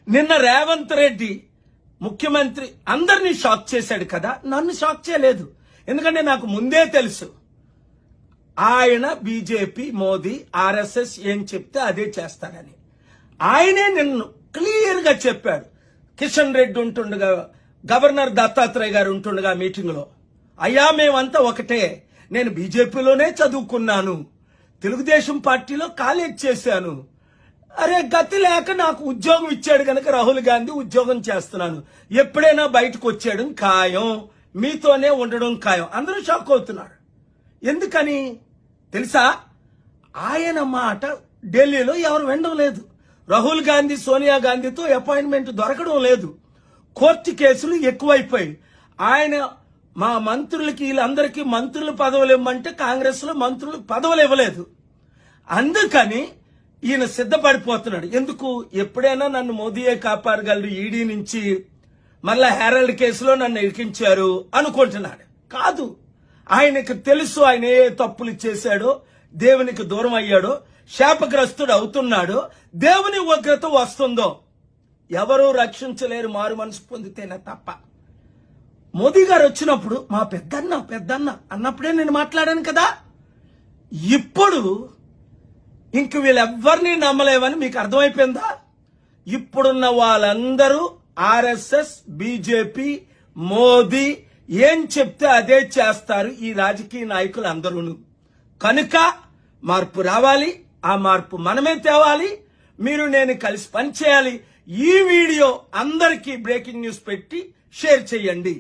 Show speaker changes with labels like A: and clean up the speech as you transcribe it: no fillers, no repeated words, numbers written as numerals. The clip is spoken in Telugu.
A: నిన్న రేవంత్ రెడ్డి ముఖ్యమంత్రి అందరినీ షాక్ చేశాడు కదా, నన్ను షాక్ చేయలేదు. ఎందుకంటే నాకు ముందే తెలుసు ఆయన బీజేపీ, మోదీ, ఆర్ఎస్ఎస్ ఏం చెప్తే అదే చేస్తారని. ఆయనే నిన్ను క్లియర్ గా చెప్పాడు. కిషన్ రెడ్డి ఉంటుండగా, గవర్నర్ దత్తాత్రేయ గారు ఉంటుండగా మీటింగ్ లో, అయ్యా మేమంతా ఒకటే, నేను బీజేపీలోనే చదువుకున్నాను, తెలుగుదేశం పార్టీలో కాలేజ్ చేశాను, అరే గతి లేక నాకు ఉద్యోగం ఇచ్చాడు కనుక రాహుల్ గాంధీ ఉద్యోగం చేస్తున్నాను, ఎప్పుడైనా బయటకు వచ్చాడు ఖాయం, మీతోనే ఉండడం ఖాయం. అందరూ షాక్ అవుతున్నారు. ఎందుకని తెలుసా? ఆయన మాట ఢిల్లీలో ఎవరు వినడం లేదు. రాహుల్ గాంధీ, సోనియా గాంధీతో అపాయింట్మెంట్ దొరకడం లేదు. కోర్టు కేసులు ఎక్కువైపోయి ఆయన మా మంత్రులకి, వీళ్ళందరికీ మంత్రుల పదవులు ఇవ్వమంటే కాంగ్రెస్ లో మంత్రులు పదవులు ఇవ్వలేదు. అందుకని ఈయన సిద్ధపడిపోతున్నాడు. ఎందుకు? ఎప్పుడైనా నన్ను మోదీయే కాపాడగలరు, ఈడీ నుంచి మళ్ళా హెరాల్డ్ కేసులో నన్ను ఇరికించారు అనుకుంటున్నాడు. కాదు, ఆయనకు తెలుసు ఆయన ఏ తప్పులు చేశాడో, దేవునికి దూరం అయ్యాడో, శాపగ్రస్తుడు అవుతున్నాడో, దేవుని ఉగ్రత వస్తుందో ఎవరూ రక్షించలేరు మారు మనసు పొందితేనే తప్ప. మోదీ గారు వచ్చినప్పుడు మా పెద్దన్న అన్నప్పుడే నేను మాట్లాడాను కదా. ఇప్పుడు ఇంక వీళ్ళెవ్వరినీ నమ్మలేవని మీకు అర్థమైపోయిందా? ఇప్పుడున్న వాళ్ళందరూ ఆర్ఎస్ఎస్, బీజేపీ, మోదీ ఏం చెప్తే అదే చేస్తారు ఈ రాజకీయ నాయకులు అందరూను. కనుక మార్పు రావాలి, ఆ మార్పు మనమే తేవాలి. మీరు నేను కలిసి పనిచేయాలి. ఈ వీడియో అందరికీ బ్రేకింగ్ న్యూస్ పెట్టి షేర్ చేయండి.